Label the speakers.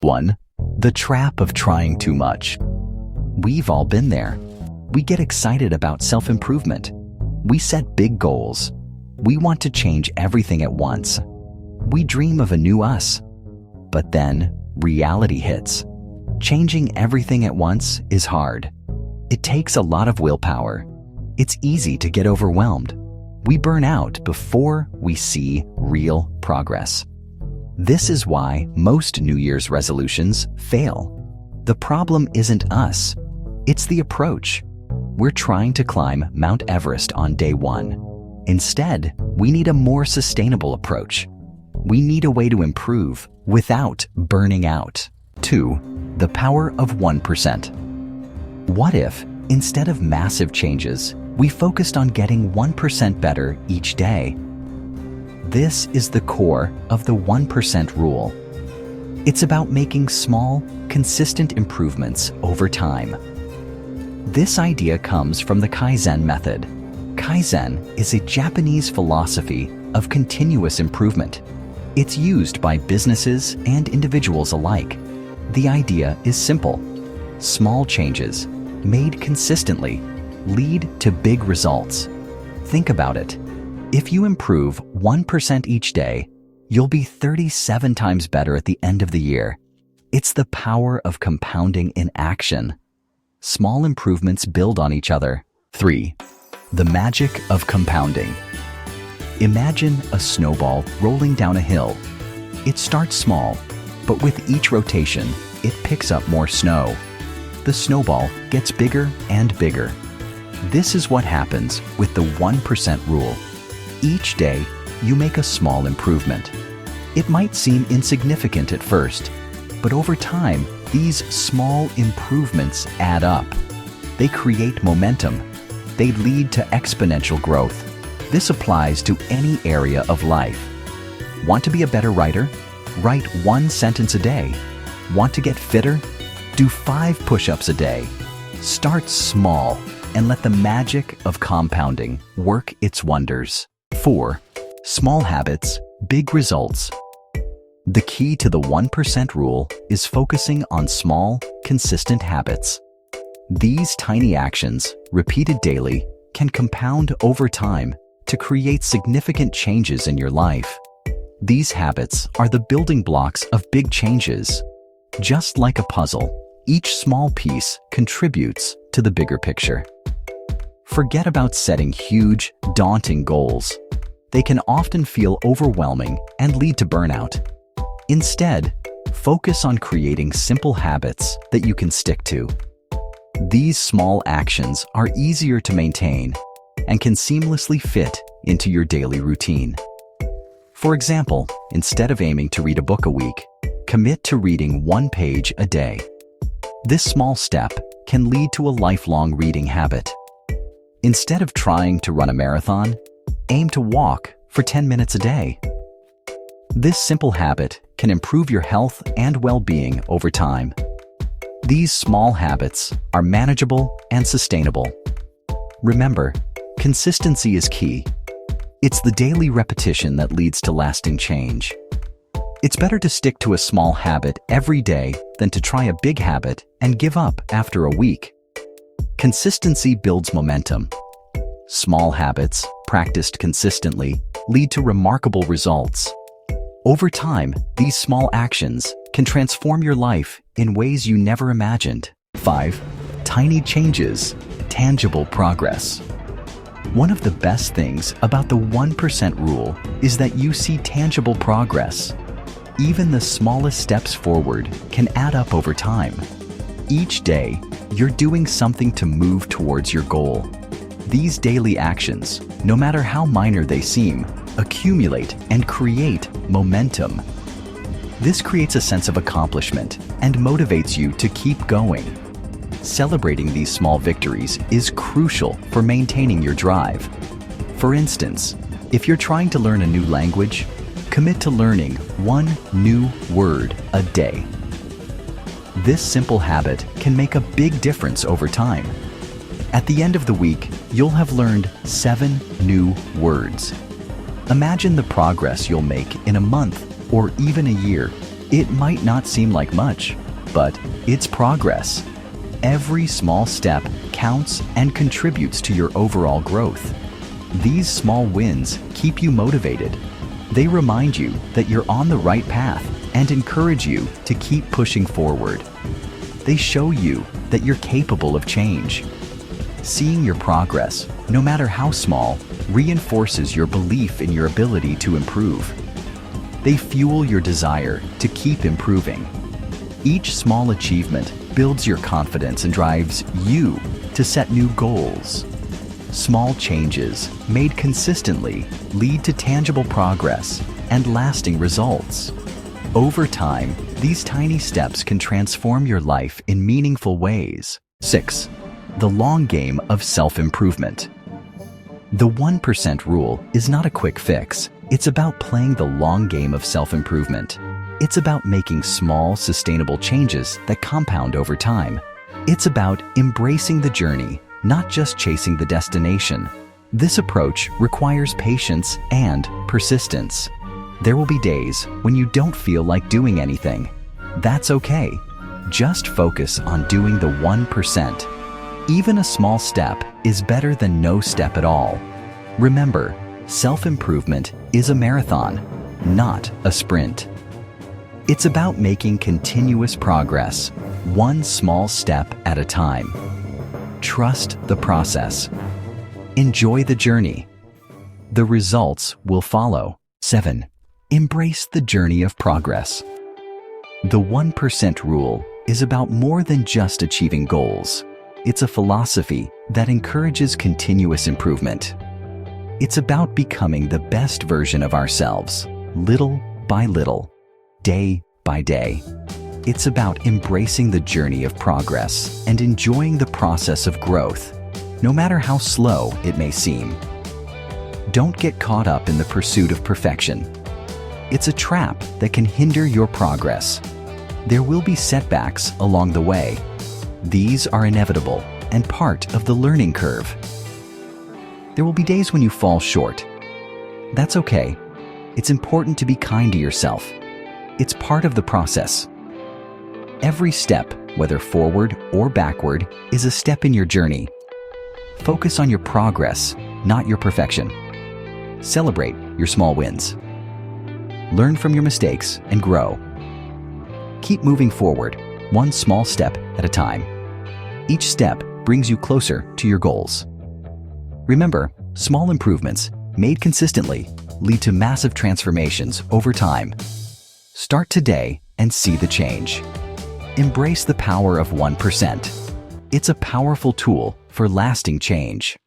Speaker 1: 1. The trap of trying too much. We've all been there. We get excited about self-improvement. We set big goals. We want to change everything at once. We dream of a new us. But then, reality hits. Changing everything at once is hard. It takes a lot of willpower. It's easy to get overwhelmed. We burn out before we see real progress. This is why most New Year's resolutions fail. The problem isn't us. It's the approach. We're trying to climb Mount Everest on day 1. Instead, we need a more sustainable approach. We need a way to improve without burning out. 2. The power of 1%. What if, instead of massive changes, we focused on getting 1% better each day? This is the core of the 1% rule. It's about making small, consistent improvements over time. This idea comes from the Kaizen method. Kaizen is a Japanese philosophy of continuous improvement. It's used by businesses and individuals alike. The idea is simple. Small changes, made consistently, lead to big results. Think about it. If you improve 1% each day, you'll be 37 times better at the end of the year. It's the power of compounding in action. Small improvements build on each other. 3. The magic of compounding. Imagine a snowball rolling down a hill. It starts small, but with each rotation, it picks up more snow. The snowball gets bigger and bigger. This is what happens with the 1% rule. Each day, you make a small improvement. It might seem insignificant at first, but over time, these small improvements add up. They create momentum. They lead to exponential growth. This applies to any area of life. Want to be a better writer? Write 1 sentence a day. Want to get fitter? Do 5 push-ups a day. Start small and let the magic of compounding work its wonders. 4. Small habits, big results. The key to the 1% rule is focusing on small, consistent habits. These tiny actions, repeated daily, can compound over time to create significant changes in your life. These habits are the building blocks of big changes. Just like a puzzle, each small piece contributes to the bigger picture. Forget about setting huge, daunting goals. They can often feel overwhelming and lead to burnout. Instead, focus on creating simple habits that you can stick to. These small actions are easier to maintain and can seamlessly fit into your daily routine. For example, instead of aiming to read a book a week, commit to reading 1 page a day. This small step can lead to a lifelong reading habit. Instead of trying to run a marathon, aim to walk for 10 minutes a day. This simple habit can improve your health and well-being over time. These small habits are manageable and sustainable. Remember, consistency is key. It's the daily repetition that leads to lasting change. It's better to stick to a small habit every day than to try a big habit and give up after a week. Consistency builds momentum. Small habits, practiced consistently, lead to remarkable results. Over time, these small actions can transform your life in ways you never imagined. 5. Tiny changes, tangible progress. One of the best things about the 1% rule is that you see tangible progress. Even the smallest steps forward can add up over time. Each day, you're doing something to move towards your goal. These daily actions, no matter how minor they seem, accumulate and create momentum. This creates a sense of accomplishment and motivates you to keep going. Celebrating these small victories is crucial for maintaining your drive. For instance, if you're trying to learn a new language, commit to learning 1 new word a day. This simple habit can make a big difference over time. At the end of the week, you'll have learned 7 new words. Imagine the progress you'll make in a month or even a year. It might not seem like much, but it's progress. Every small step counts and contributes to your overall growth. These small wins keep you motivated. They remind you that you're on the right path and encourage you to keep pushing forward. They show you that you're capable of change. Seeing your progress, no matter how small, reinforces your belief in your ability to improve. They fuel your desire to keep improving. Each small achievement builds your confidence and drives you to set new goals. Small changes made consistently lead to tangible progress and lasting results. Over time, these tiny steps can transform your life in meaningful ways. 6. The long game of self-improvement. The 1% rule is not a quick fix. It's about playing the long game of self-improvement. It's about making small, sustainable changes that compound over time. It's about embracing the journey, not just chasing the destination. This approach requires patience and persistence. There will be days when you don't feel like doing anything. That's okay. Just focus on doing the 1%. Even a small step is better than no step at all. Remember, self-improvement is a marathon, not a sprint. It's about making continuous progress, one small step at a time. Trust the process. Enjoy the journey. The results will follow. 7. Embrace the journey of progress. The 1% rule is about more than just achieving goals. It's a philosophy that encourages continuous improvement. It's about becoming the best version of ourselves, little by little, day by day. It's about embracing the journey of progress and enjoying the process of growth, no matter how slow it may seem. Don't get caught up in the pursuit of perfection. It's a trap that can hinder your progress. There will be setbacks along the way. These are inevitable and part of the learning curve. There will be days when you fall short. That's okay. It's important to be kind to yourself. It's part of the process. Every step, whether forward or backward, is a step in your journey. Focus on your progress, not your perfection. Celebrate your small wins. Learn from your mistakes and grow. Keep moving forward, one small step at a time. Each step brings you closer to your goals. Remember, small improvements made consistently lead to massive transformations over time. Start today and see the change. Embrace the power of 1%. It's a powerful tool for lasting change.